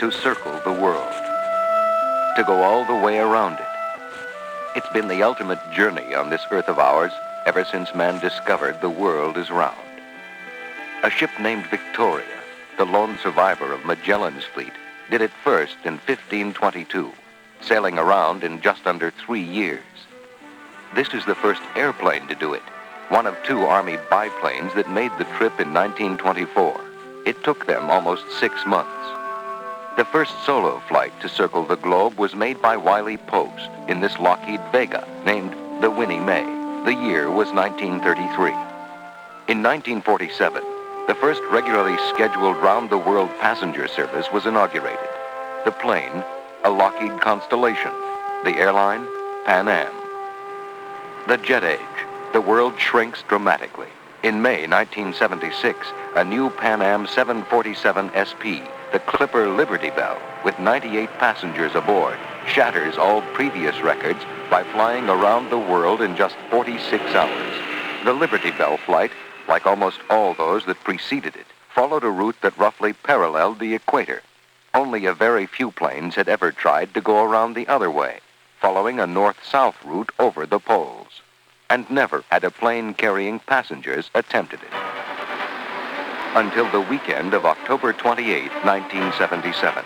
to circle the world, to go all the way around it. It's been the ultimate journey on this earth of ours ever since man discovered the world is round. A ship named Victoria, the lone survivor of Magellan's fleet, did it first in 1522, sailing around in just under 3 years. This is the first airplane to do it, one of 2 Army biplanes that made the trip in 1924. It took them almost 6 months. The first solo flight to circle the globe was made by Wiley Post in this Lockheed Vega, named the Winnie Mae. The year was 1933. In 1947, the first regularly scheduled round-the-world passenger service was inaugurated. The plane, a Lockheed Constellation. The airline, Pan Am. The jet age. The world shrinks dramatically. In May 1976, a new Pan Am 747 SP, the Clipper Liberty Bell, with 98 passengers aboard, shatters all previous records by flying around the world in just 46 hours. The Liberty Bell flight, like almost all those that preceded it, followed a route that roughly paralleled the equator. Only a very few planes had ever tried to go around the other way, following a north-south route over the poles. And never had a plane carrying passengers attempted it. Until the weekend of October 28, 1977.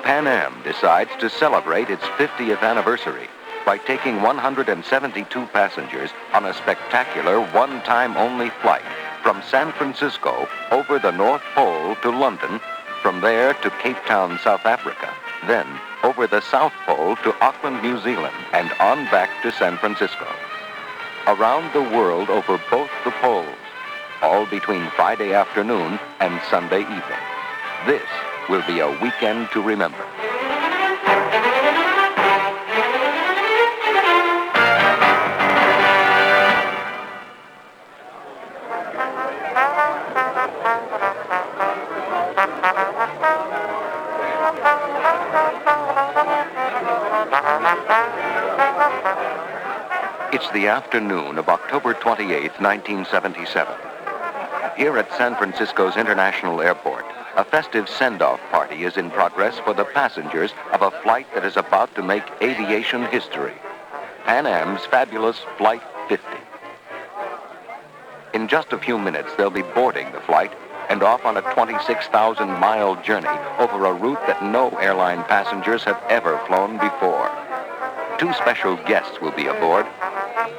Pan Am decides to celebrate its 50th anniversary by taking 172 passengers on a spectacular one-time-only flight from San Francisco over the North Pole to London, from there to Cape Town, South Africa, then over the South Pole to Auckland, New Zealand, and on back to San Francisco. Around the world over both the poles, all between Friday afternoon and Sunday evening. This will be a weekend to remember. It's the afternoon of October 28, 1977. Here at San Francisco's International Airport, a festive send-off party is in progress for the passengers of a flight that is about to make aviation history. Pan Am's fabulous Flight 50. In just a few minutes, they'll be boarding the flight and off on a 26,000-mile journey over a route that no airline passengers have ever flown before. 2 special guests will be aboard.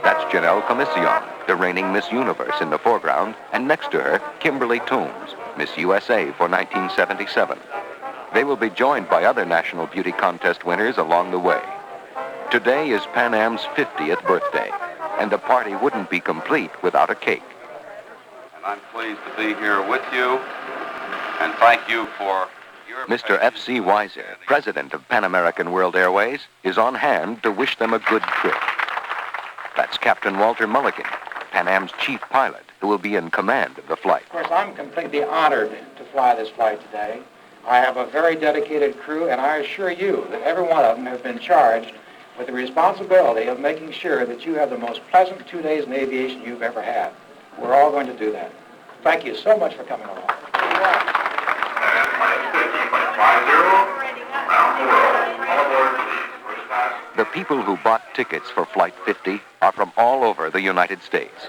That's Janelle Commission, the reigning Miss Universe, in the foreground, and next to her, Kimberly Toombs, Miss USA for 1977. They will be joined by other National Beauty Contest winners along the way. Today is Pan Am's 50th birthday, and the party wouldn't be complete without a cake. And I'm pleased to be here with you, and thank you for your... Mr. F.C. Weiser, president of Pan American World Airways, is on hand to wish them a good trip. That's Captain Walter Mulligan, Pan Am's chief pilot, who will be in command of the flight. Of course, I'm completely honored to fly this flight today. I have a very dedicated crew, and I assure you that every one of them has been charged with the responsibility of making sure that you have the most pleasant 2 days in aviation you've ever had. We're all going to do that. Thank you so much for coming along. The people who bought tickets for Flight 50 are from all over the United States.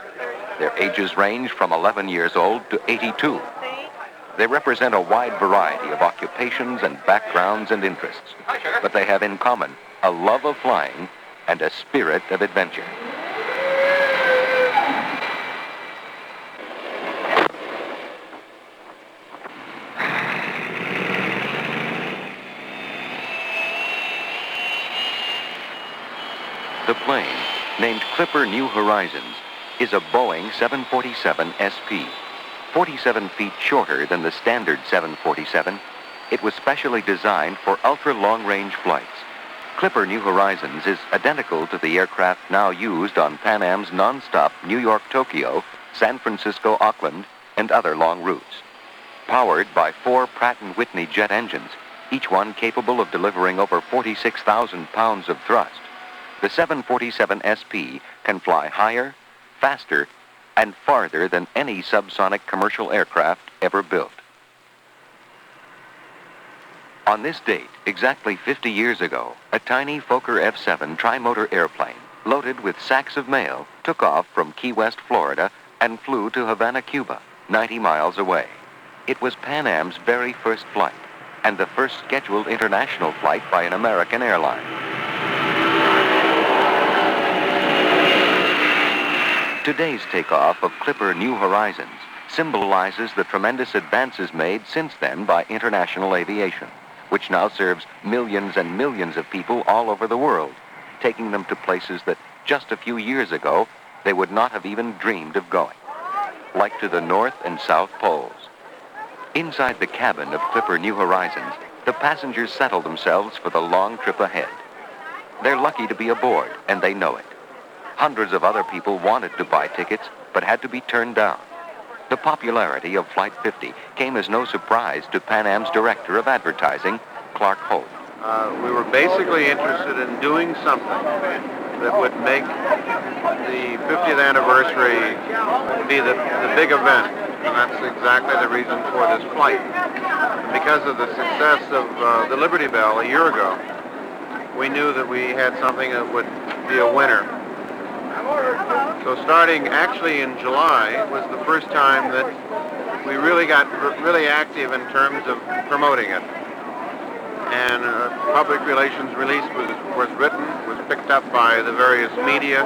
Their ages range from 11 years old to 82. They represent a wide variety of occupations and backgrounds and interests, but they have in common a love of flying and a spirit of adventure. The plane, named Clipper New Horizons, is a Boeing 747 SP. 47 feet shorter than the standard 747, it was specially designed for ultra-long-range flights. Clipper New Horizons is identical to the aircraft now used on Pan Am's non-stop New York-Tokyo, San Francisco-Auckland, and other long routes. Powered by 4 Pratt & Whitney jet engines, each one capable of delivering over 46,000 pounds of thrust, the 747 SP can fly higher, faster, and farther than any subsonic commercial aircraft ever built. On this date, exactly 50 years ago, a tiny Fokker F-7 tri-motor airplane, loaded with sacks of mail, took off from Key West, Florida, and flew to Havana, Cuba, 90 miles away. It was Pan Am's very first flight, and the first scheduled international flight by an American airline. Today's takeoff of Clipper New Horizons symbolizes the tremendous advances made since then by international aviation, which now serves millions and millions of people all over the world, taking them to places that just a few years ago they would not have even dreamed of going, like to the North and South Poles. Inside the cabin of Clipper New Horizons, the passengers settle themselves for the long trip ahead. They're lucky to be aboard, and they know it. Hundreds of other people wanted to buy tickets, but had to be turned down. The popularity of Flight 50 came as no surprise to Pan Am's director of advertising, Clark Holt. We were basically interested in doing something that would make the 50th anniversary be the big event, and that's exactly the reason for this flight. Because of the success of the Liberty Bell a year ago, we knew that we had something that would be a winner. So starting actually in July was the first time that we really got really active in terms of promoting it. And a public relations release was written, was picked up by the various media,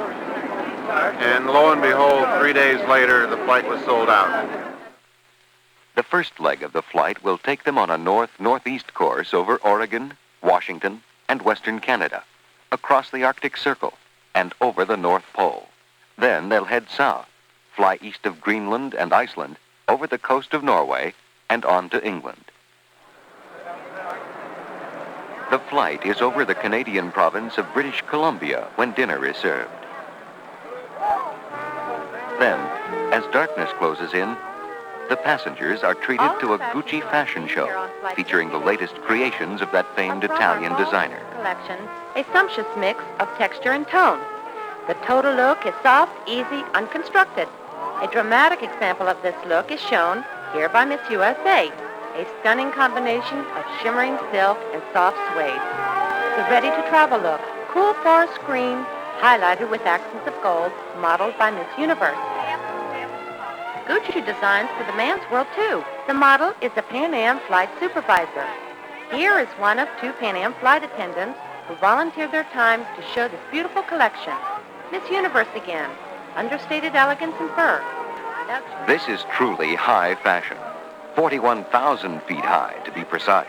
and lo and behold, 3 days later, the flight was sold out. The first leg of the flight will take them on a north-northeast course over Oregon, Washington, and Western Canada, across the Arctic Circle, and over the North Pole. Then they'll head south, fly east of Greenland and Iceland, over the coast of Norway, and on to England. The flight is over the Canadian province of British Columbia when dinner is served. Then, as darkness closes in, the passengers are treated to a Gucci fashion show featuring the latest creations of that famed Italian designer. Collection, a sumptuous mix of texture and tone. The total look is soft, easy, unconstructed. A dramatic example of this look is shown here by Miss USA, a stunning combination of shimmering silk and soft suede. The ready-to-travel look, cool forest green, highlighted with accents of gold, modeled by Miss Universe. Gucci designs for the man's world, too. The model is a Pan Am flight supervisor. Here is one of 2 Pan Am flight attendants who volunteered their time to show this beautiful collection. Miss Universe again, understated elegance and fur. This is truly high fashion, 41,000 feet high to be precise.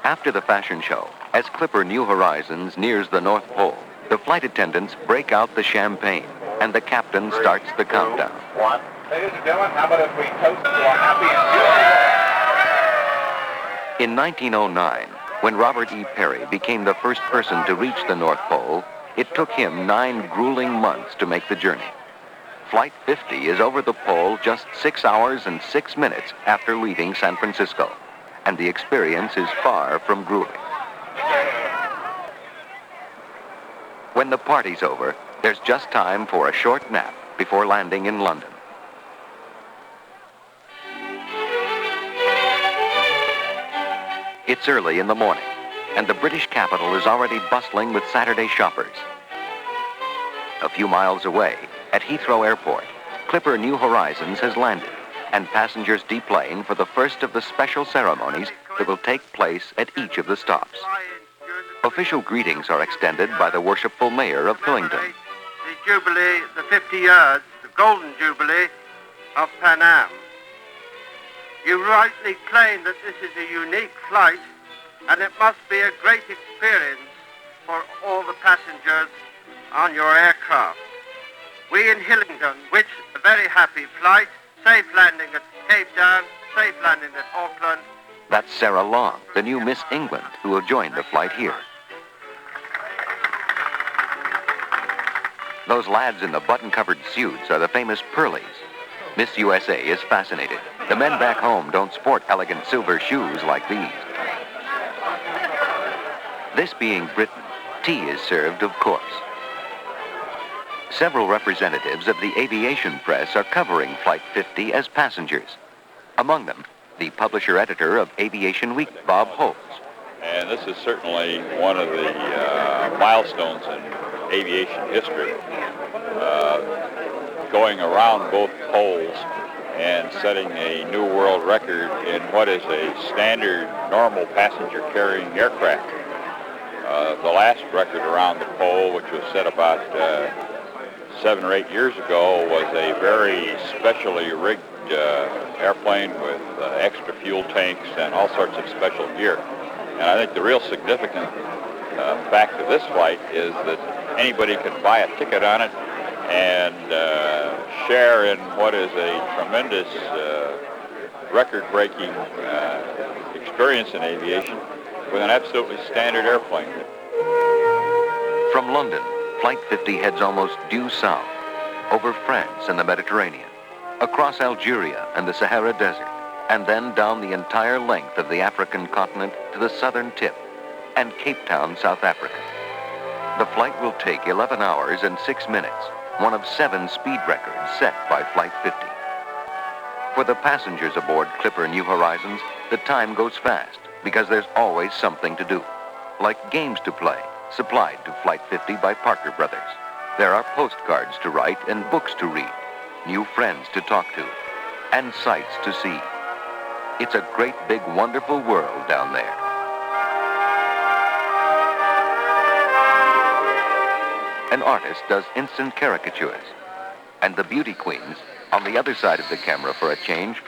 After the fashion show, as Clipper New Horizons nears the North Pole, the flight attendants break out the champagne, and the captain starts the countdown. 1. Ladies and gentlemen, how about if we toast to a happy and In 1909, when Robert E. Peary became the first person to reach the North Pole, it took him 9 grueling months to make the journey. Flight 50 is over the pole just 6 hours and 6 minutes after leaving San Francisco, and the experience is far from grueling. When the party's over, there's just time for a short nap before landing in London. It's early in the morning, and the British capital is already bustling with Saturday shoppers. A few miles away, at Heathrow Airport, Clipper New Horizons has landed, and passengers deplane for the first of the special ceremonies that will take place at each of the stops. Official greetings are extended by the worshipful mayor of Hillingdon. The Jubilee, the 50 years, the Golden Jubilee of Pan Am. You rightly claim that this is a unique flight, and it must be a great experience for all the passengers on your aircraft. We in Hillingdon wish a very happy flight, safe landing at Cape Town, safe landing at Auckland. That's Sarah Long, the new Miss England, who will join the flight here. Those lads in the button-covered suits are the famous Pearlies. Miss USA is fascinated. The men back home don't sport elegant silver shoes like these. This being Britain, tea is served, of course. Several representatives of the aviation press are covering Flight 50 as passengers. Among them, the publisher-editor of Aviation Week, Bob Holtz. And this is certainly one of the milestones in aviation history, going around both poles and setting a new world record in what is a standard, normal passenger-carrying aircraft. The last record around the pole, which was set about 7 or 8 years ago, was a very specially rigged airplane with extra fuel tanks and all sorts of special gear. And I think the real significant fact of this flight is that anybody can buy a ticket on it and share in what is a tremendous record-breaking experience in aviation with an absolutely standard airplane. From London, Flight 50 heads almost due south, over France and the Mediterranean, across Algeria and the Sahara Desert, and then down the entire length of the African continent to the southern tip and Cape Town, South Africa. The flight will take 11 hours and 6 minutes, one of 7 speed records set by Flight 50. For the passengers aboard Clipper New Horizons, the time goes fast because there's always something to do, like games to play, supplied to Flight 50 by Parker Brothers. There are postcards to write and books to read, new friends to talk to, and sights to see. It's a great big wonderful world down there. An artist does instant caricatures, and the beauty queens, on the other side of the camera for a change,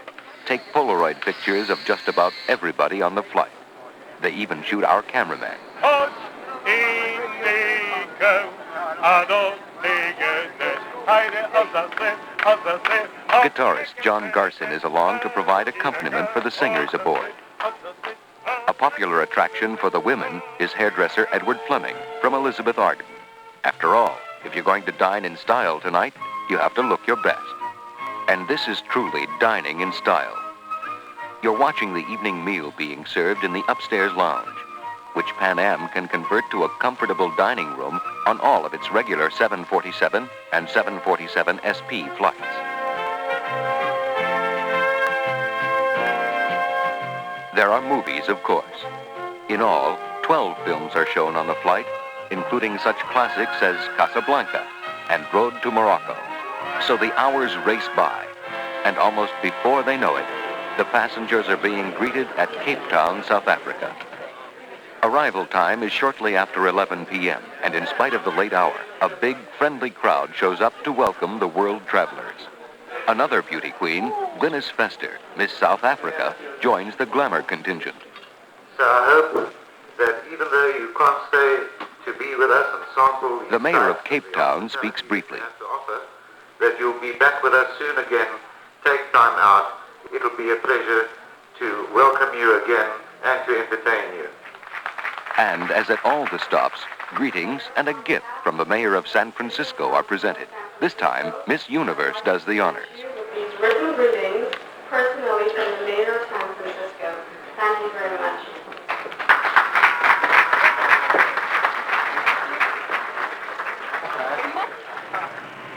take Polaroid pictures of just about everybody on the flight. They even shoot our cameraman. Guitarist John Garson is along to provide accompaniment for the singers aboard. A popular attraction for the women is hairdresser Edward Fleming from Elizabeth Arden. After all, if you're going to dine in style tonight, you have to look your best. And this is truly dining in style. You're watching the evening meal being served in the upstairs lounge, which Pan Am can convert to a comfortable dining room on all of its regular 747 and 747 SP flights. There are movies, of course. In all, 12 films are shown on the flight, including such classics as Casablanca and Road to Morocco. So the hours race by, and almost before they know it, the passengers are being greeted at Cape Town, South Africa. Arrival time is shortly after 11 p.m., and in spite of the late hour, a big, friendly crowd shows up to welcome the world travelers. Another beauty queen, Glynis Fester, Miss South Africa, joins the glamour contingent. So I hope that even though you can't stay to be with us and sample the mayor of Cape Town speaks briefly. That you'll be back with us soon again. Take time out. It'll be a pleasure to welcome you again and to entertain you. And as at all the stops, greetings and a gift from the mayor of San Francisco are presented. This time, Miss Universe does the honors. These written greetings, personally from the mayor of San Francisco. Thank you very much.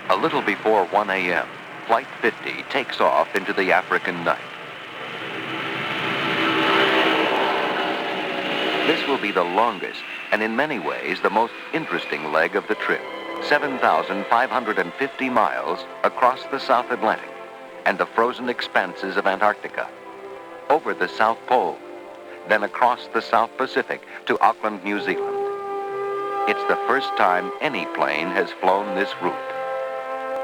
A little before 1 a.m., Flight 50 takes off into the African night. This will be the longest and in many ways the most interesting leg of the trip. 7,550 miles across the South Atlantic and the frozen expanses of Antarctica, over the South Pole, then across the South Pacific to Auckland, New Zealand. It's the first time any plane has flown this route.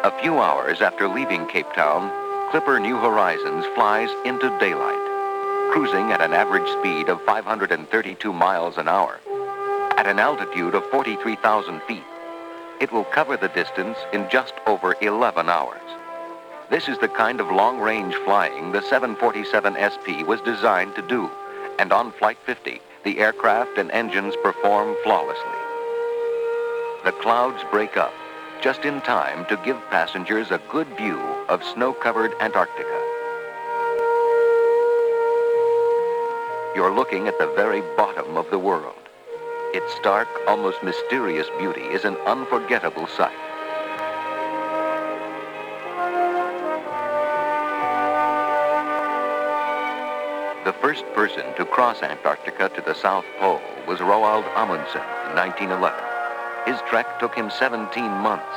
A few hours after leaving Cape Town, Clipper New Horizons flies into daylight, cruising at an average speed of 532 miles an hour, at an altitude of 43,000 feet. It will cover the distance in just over 11 hours. This is the kind of long-range flying the 747 SP was designed to do, and on Flight 50, the aircraft and engines perform flawlessly. The clouds break up just in time to give passengers a good view of snow-covered Antarctica. You're looking at the very bottom of the world. Its stark, almost mysterious beauty is an unforgettable sight. first person to cross Antarctica to the South Pole was Roald Amundsen in 1911. His trek took him 17 months.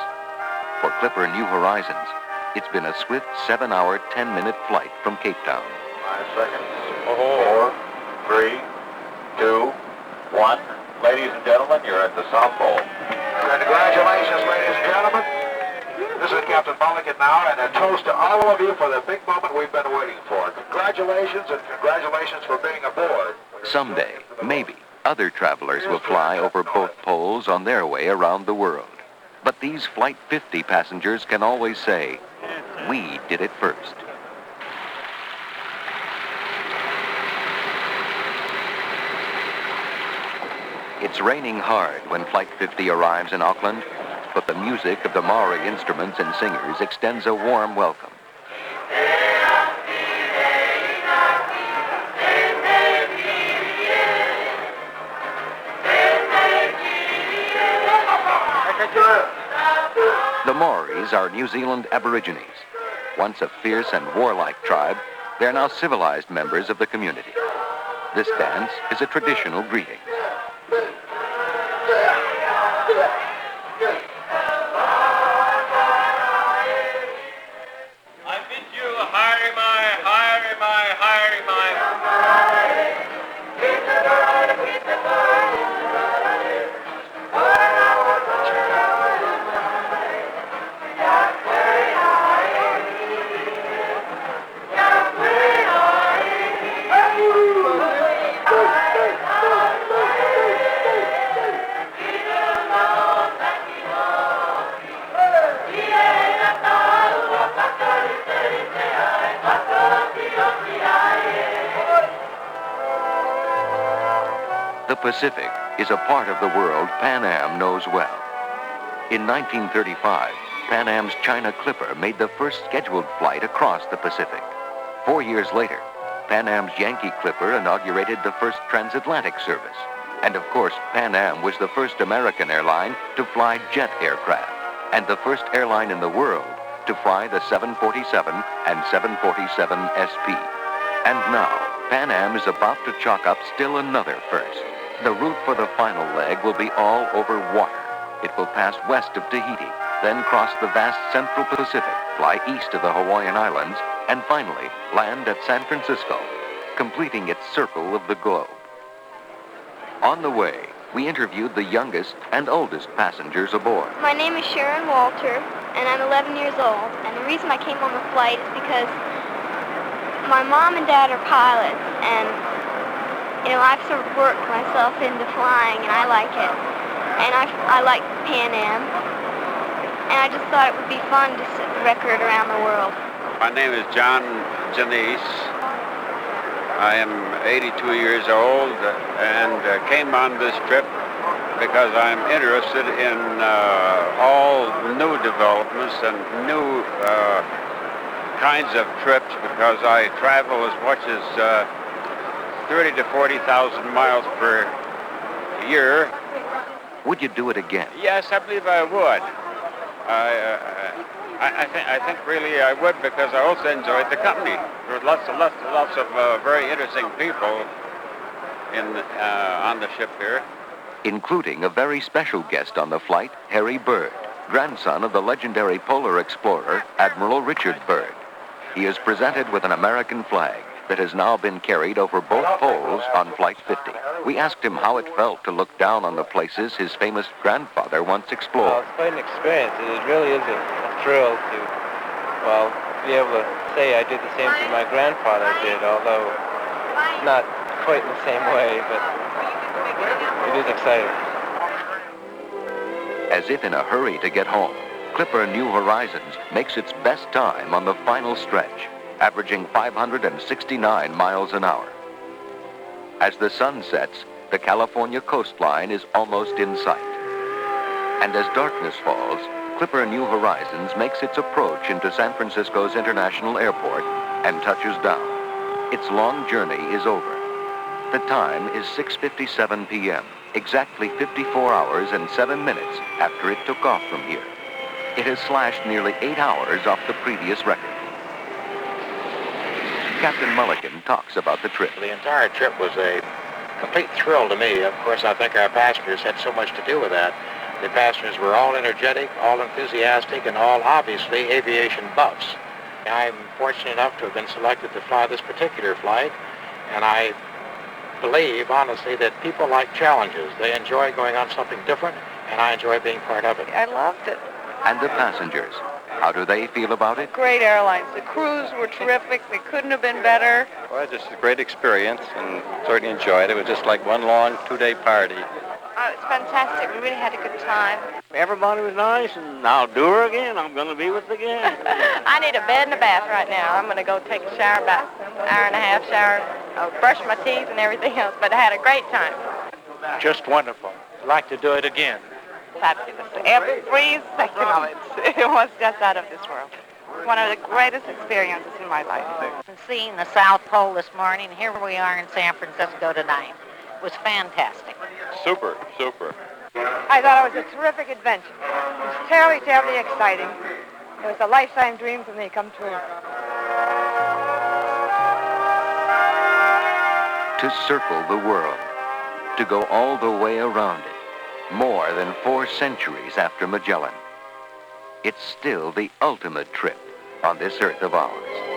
For Clipper New Horizons, it's been a swift 7-hour, 10-minute flight from Cape Town. 5 seconds. 4, 3, 2, 1. Ladies and gentlemen, you're at the South Pole. Congratulations, ladies and gentlemen. This is Captain Mulligan now, and a toast to all of you for the big moment we've been waiting for. Congratulations, and congratulations for being aboard. Someday, maybe, other travelers will fly over both poles on their way around the world. But these Flight 50 passengers can always say, we did it first. It's raining hard when Flight 50 arrives in Auckland, but the music of the Maori instruments and singers extends a warm welcome. The Maoris are New Zealand Aborigines. Once a fierce and warlike tribe, they are now civilized members of the community. This dance is a traditional greeting. I bid you hire my. The Pacific is a part of the world Pan Am knows well. In 1935, Pan Am's China Clipper made the first scheduled flight across the Pacific. 4 years later, Pan Am's Yankee Clipper inaugurated the first transatlantic service. And of course, Pan Am was the first American airline to fly jet aircraft, and the first airline in the world to fly the 747 and 747 SP. And now, Pan Am is about to chalk up still another first. The route for the final leg will be all over water. It will pass west of Tahiti, then cross the vast central Pacific, fly east of the Hawaiian Islands, and finally land at San Francisco, completing its circle of the globe. On the way, we interviewed the youngest and oldest passengers aboard. My name is Sharon Walter, and I'm 11 years old. And the reason I came on the flight is because my mom and dad are pilots, and I've sort of worked myself into flying, and I like it. And I like Pan Am, and I just thought it would be fun to set the record around the world. My name is John Janice. I am 82 years old and came on this trip because I'm interested in all new developments and new kinds of trips, because I travel as much as 30 to 40,000 miles per year. Would you do it again? Yes, I believe I would. I think really I would, because I also enjoyed the company. There were lots of very interesting people on the ship here, including a very special guest on the flight, Harry Byrd, grandson of the legendary polar explorer, Admiral Richard Byrd. He is presented with an American flag that has now been carried over both poles on Flight 50. We asked him how it felt to look down on the places his famous grandfather once explored. Well, it's quite an experience. It really is a thrill to, be able to say I did the same thing my grandfather did, although not quite in the same way, but it is exciting. As if in a hurry to get home, Clipper New Horizons makes its best time on the final stretch, averaging 569 miles an hour. As the sun sets, the California coastline is almost in sight. And as darkness falls, Clipper New Horizons makes its approach into San Francisco's International Airport and touches down. Its long journey is over. The time is 6:57 p.m., exactly 54 hours and 7 minutes after it took off from here. It has slashed nearly 8 hours off the previous record. Captain Mulligan talks about the trip. The entire trip was a complete thrill to me. Of course, I think our passengers had so much to do with that. The passengers were all energetic, all enthusiastic, and all obviously aviation buffs. I'm fortunate enough to have been selected to fly this particular flight, and I believe, honestly, that people like challenges. They enjoy going on something different, and I enjoy being part of it. I loved it. And the passengers, how do they feel about it? Great airlines. The crews were terrific. They couldn't have been better. Well, just a great experience, and certainly enjoyed it. It was just like one long 2-day party. It's fantastic. We really had a good time. Everybody was nice, and I'll do her again. I'm going to be with her again. I need a bed and a bath right now. I'm going to go take a shower, about an hour and a half shower. I'll brush my teeth and everything else, but I had a great time. Just wonderful. I'd like to do it again. Fabulous. Every second of it. It was just out of this world. One of the greatest experiences in my life. Seeing the South Pole this morning, here we are in San Francisco tonight. It was fantastic. Super, super. I thought it was a terrific adventure. It was terribly, terribly exciting. It was a lifetime dream for me come true. To circle the world, to go all the way around it, more than 4 centuries after Magellan. It's still the ultimate trip on this earth of ours.